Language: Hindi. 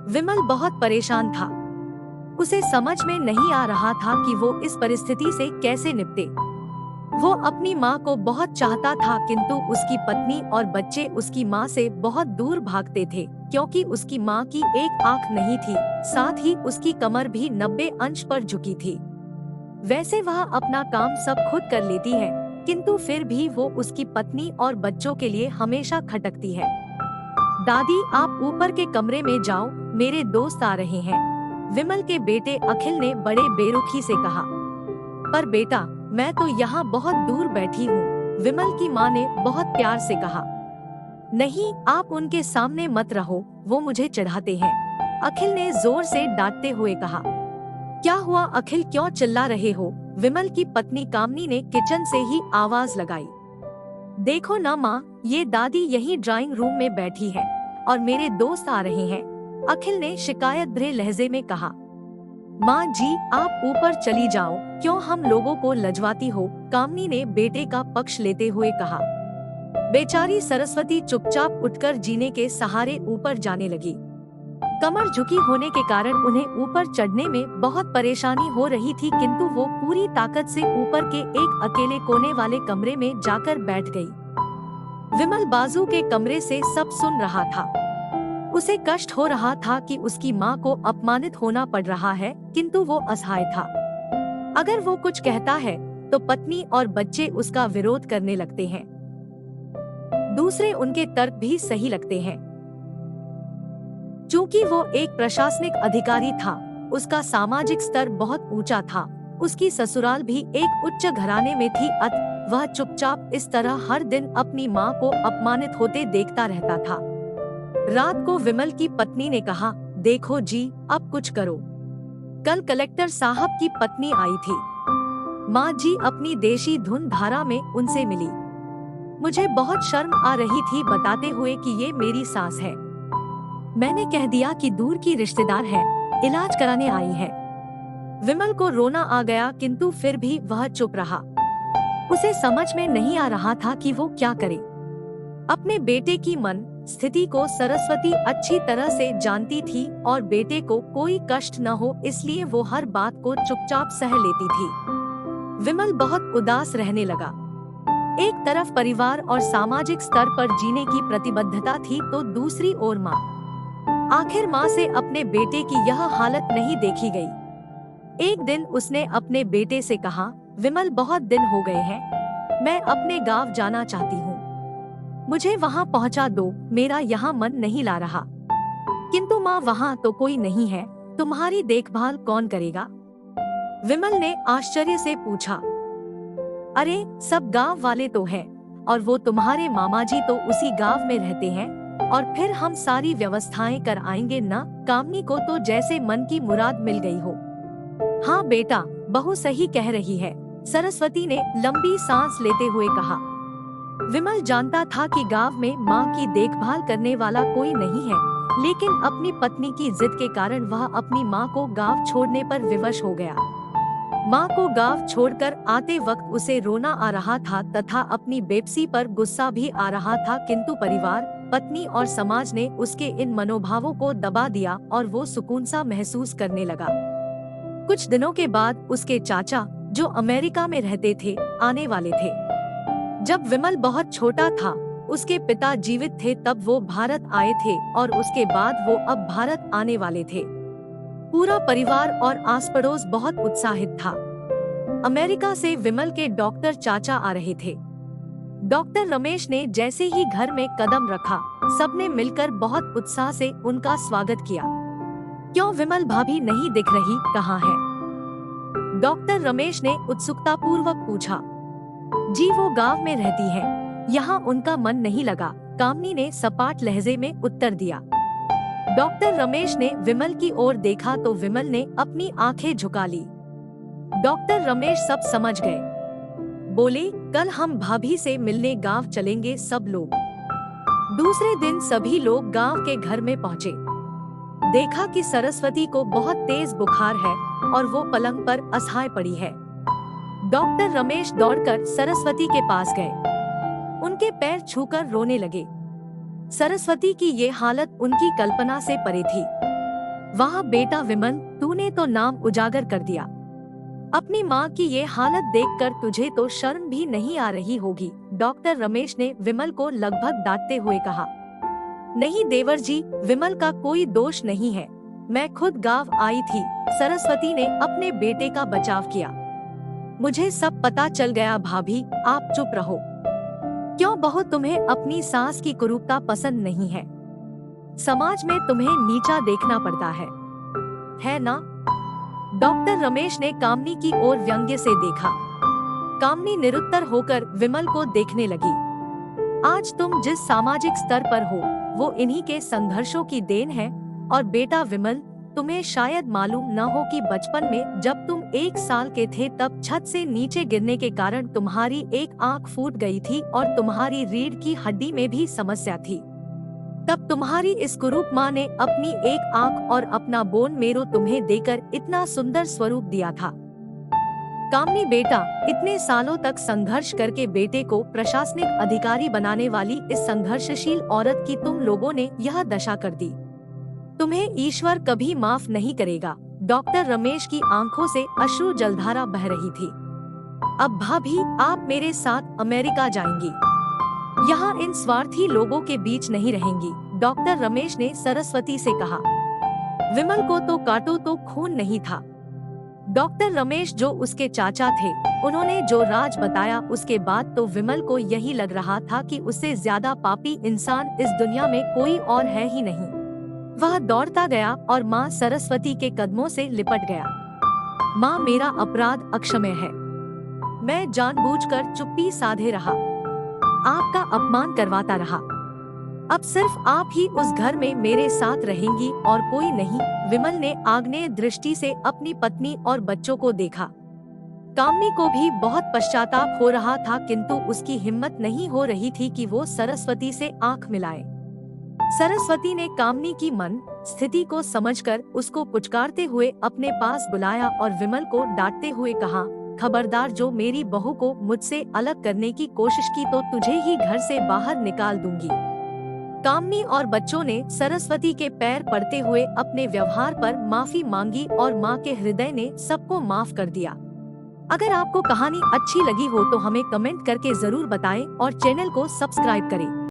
विमल बहुत परेशान था। उसे समझ में नहीं आ रहा था कि वो इस परिस्थिति से कैसे निपटे। वो अपनी माँ को बहुत चाहता था, किंतु उसकी पत्नी और बच्चे उसकी माँ से बहुत दूर भागते थे, क्योंकि उसकी माँ की एक आंख नहीं थी, साथ ही उसकी कमर भी 90 अंश पर झुकी थी। वैसे वह अपना काम सब खुद कर लेती है, किंतु फिर भी वो उसकी पत्नी और बच्चों के लिए हमेशा खटकती है। दादी, आप ऊपर के कमरे में जाओ, मेरे दोस्त आ रहे हैं, विमल के बेटे अखिल ने बड़े बेरुखी से कहा। पर बेटा, मैं तो यहाँ बहुत दूर बैठी हूँ, विमल की माँ ने बहुत प्यार से कहा। नहीं, आप उनके सामने मत रहो, वो मुझे चिढ़ाते हैं, अखिल ने जोर से डांटते हुए कहा। क्या हुआ अखिल, क्यों चिल्ला रहे हो? विमल की पत्नी कामनी ने किचन से ही आवाज लगाई। देखो ना माँ, ये दादी यही ड्राइंग रूम में बैठी है और मेरे दोस्त आ रहे हैं, अखिल ने शिकायत भरे लहजे में कहा। माँ जी, आप ऊपर चली जाओ, क्यों हम लोगों को लजवाती हो, कामनी ने बेटे का पक्ष लेते हुए कहा। बेचारी सरस्वती चुपचाप उठकर जीने के सहारे ऊपर जाने लगी। कमर झुकी होने के कारण उन्हें ऊपर चढ़ने में बहुत परेशानी हो रही थी, किंतु वो पूरी ताकत से ऊपर के एक अकेले कोने वाले कमरे में जाकर बैठ गई। विमल बाजू के कमरे से सब सुन रहा था। उसे कष्ट हो रहा था कि उसकी माँ को अपमानित होना पड़ रहा है, किंतु वो असहाय था। अगर वो कुछ कहता है तो पत्नी और बच्चे उसका विरोध करने लगते हैं। दूसरे उनके तर्क भी सही लगते हैं। चूंकि वो एक प्रशासनिक अधिकारी था, उसका सामाजिक स्तर बहुत ऊंचा था, उसकी ससुराल भी एक उच्च घराने में थी, अतः वह चुपचाप इस तरह हर दिन अपनी माँ को अपमानित होते देखता रहता था। रात को विमल की पत्नी ने कहा, देखो जी, अब कुछ करो। कल कलेक्टर साहब की पत्नी आई थी। माँ जी अपनी देशी धुन धारा में उनसे मिली। मुझे बहुत शर्म आ रही थी बताते हुए कि ये मेरी सास है। मैंने कह दिया कि दूर की रिश्तेदार है, इलाज कराने आई है। विमल को रोना आ गया, किंतु फिर भी वह चुप रहा। उसे समझ में नहीं आ रहा था कि वो क्या करे। अपने बेटे की मन स्थिति को सरस्वती अच्छी तरह से जानती थी और बेटे को कोई कष्ट न हो, इसलिए वो हर बात को चुपचाप सह लेती थी। विमल बहुत उदास रहने लगा। एक तरफ परिवार और सामाजिक स्तर पर जीने की प्रतिबद्धता थी, तो दूसरी ओर माँ। आखिर माँ से अपने बेटे की यह हालत नहीं देखी गई। एक दिन उसने अपने बेटे से कहा, विमल, बहुत दिन हो गए हैं, मैं अपने गांव जाना चाहती हूँ, मुझे वहाँ पहुँचा दो, मेरा यहाँ मन नहीं ला रहा। किंतु माँ, वहाँ तो कोई नहीं है, तुम्हारी देखभाल कौन करेगा? विमल ने आश्चर्य से पूछा। अरे, सब गांव वाले तो हैं, और वो तुम्हारे मामा जी तो उसी गांव में रहते हैं, और फिर हम सारी व्यवस्थाएं कर आएंगे ना। कामनी को तो जैसे मन की मुराद मिल गई हो। हाँ बेटा, बहू सही कह रही है, सरस्वती ने लंबी सांस लेते हुए कहा। विमल जानता था कि गांव में माँ की देखभाल करने वाला कोई नहीं है, लेकिन अपनी पत्नी की जिद के कारण वह अपनी माँ को गांव छोड़ने पर विवश हो गया। माँ को गांव छोड़कर आते वक्त उसे रोना आ रहा था तथा अपनी बेपसी पर गुस्सा भी आ रहा था, किंतु परिवार, पत्नी और समाज ने उसके इन मनोभावों को दबा दिया और वो सुकून सा महसूस करने लगा। कुछ दिनों के बाद उसके चाचा, जो अमेरिका में रहते थे, आने वाले थे। जब विमल बहुत छोटा था, उसके पिता जीवित थे तब वो भारत आए थे और उसके बाद वो अब भारत आने वाले थे। पूरा परिवार और आस पड़ोस बहुत उत्साहित था। अमेरिका से विमल के डॉक्टर चाचा आ रहे थे। डॉक्टर रमेश ने जैसे ही घर में कदम रखा, सबने मिलकर बहुत उत्साह से उनका स्वागत किया। क्यों विमल भाभी नहीं दिख रही, कहाँ है? डॉक्टर रमेश ने उत्सुकतापूर्वक पूछा। जी, वो गांव में रहती हैं, यहाँ उनका मन नहीं लगा, कामनी ने सपाट लहजे में उत्तर दिया। डॉक्टर रमेश ने विमल की ओर देखा तो विमल ने अपनी आंखें झुका ली। डॉक्टर रमेश सब समझ गए। बोले, कल हम भाभी से मिलने गांव चलेंगे सब लोग। दूसरे दिन सभी लोग गांव के घर में पहुँचे। देखा कि सरस्वती को बहुत तेज बुखार है और वो पलंग पर असहाय पड़ी है। डॉक्टर रमेश दौड़कर सरस्वती के पास गए। उनके पैर छूकर रोने लगे। सरस्वती की ये हालत उनकी कल्पना से परे थी। वाह बेटा विमल, तूने तो नाम उजागर कर दिया। अपनी माँ की ये हालत देखकर तुझे तो शर्म भी नहीं आ रही होगी। डॉक्टर रमेश ने विमल को लगभग डांटते हुए कहा। नहीं देवर जी, विमल का कोई दोष नहीं है, मैं खुद गाँव आई थी। सरस्वती ने अपने बेटे का बचाव किया। मुझे सब पता चल गया भाभी, आप चुप रहो। क्यों बहू, तुम्हें अपनी सास की कुरूपता पसंद नहीं है? समाज में तुम्हें नीचा देखना पड़ता है ना? डॉक्टर रमेश ने कामनी की ओर व्यंग्य से देखा। कामनी निरुत्तर होकर विमल को देखने लगी। आज तुम जिस सामाजिक स्तर पर हो वो इन्हीं के संघर्षों की देन है। और बेटा विमल, तुम्हें शायद मालूम न हो कि बचपन में जब तुम 1 साल के थे तब छत से नीचे गिरने के कारण तुम्हारी एक आंख फूट गई थी और तुम्हारी रीढ़ की हड्डी में भी समस्या थी। तब तुम्हारी इस कुरूप माँ ने अपनी एक आंख और अपना बोन मेरो तुम्हें देकर इतना सुंदर स्वरूप दिया था। कामनी बेटा, इतने सालों तक संघर्ष करके बेटे को प्रशासनिक अधिकारी बनाने वाली इस संघर्षशील औरत की तुम लोगों ने यह दशा कर दी। तुम्हें ईश्वर कभी माफ नहीं करेगा। डॉक्टर रमेश की आंखों से अश्रु जलधारा बह रही थी। अब भाभी, आप मेरे साथ अमेरिका जाएंगी, यहाँ इन स्वार्थी लोगों के बीच नहीं रहेंगी। डॉक्टर रमेश ने सरस्वती से कहा। विमल को तो काटो तो खून नहीं था। डॉक्टर रमेश जो उसके चाचा थे, उन्होंने जो राज बताया उसके बाद तो विमल को यही लग रहा था कि उससे ज्यादा पापी इंसान इस दुनिया में कोई और है ही नहीं। वह दौड़ता गया और माँ सरस्वती के कदमों से लिपट गया। माँ, मेरा अपराध अक्षम्य है। मैं जानबूझकर चुप्पी साधे रहा, आपका अपमान करवाता रहा। अब सिर्फ आप ही उस घर में मेरे साथ रहेंगी और कोई नहीं। विमल ने आग्नेय दृष्टि से अपनी पत्नी और बच्चों को देखा। कामनी को भी बहुत पश्चाताप हो रहा था, किंतु उसकी हिम्मत नहीं हो रही थी कि वो सरस्वती से आंख मिलाए। सरस्वती ने कामनी की मन स्थिति को समझकर उसको पुचकारते हुए अपने पास बुलाया और विमल को डांटते हुए कहा, खबरदार, जो मेरी बहू को मुझसे अलग करने की कोशिश की तो तुझे ही घर से बाहर निकाल दूंगी। कामनी और बच्चों ने सरस्वती के पैर पड़ते हुए अपने व्यवहार पर माफी मांगी और माँ के हृदय ने सबको माफ कर दिया। अगर आपको कहानी अच्छी लगी हो तो हमें कमेंट करके जरूर बताएं और चैनल को सब्सक्राइब करें।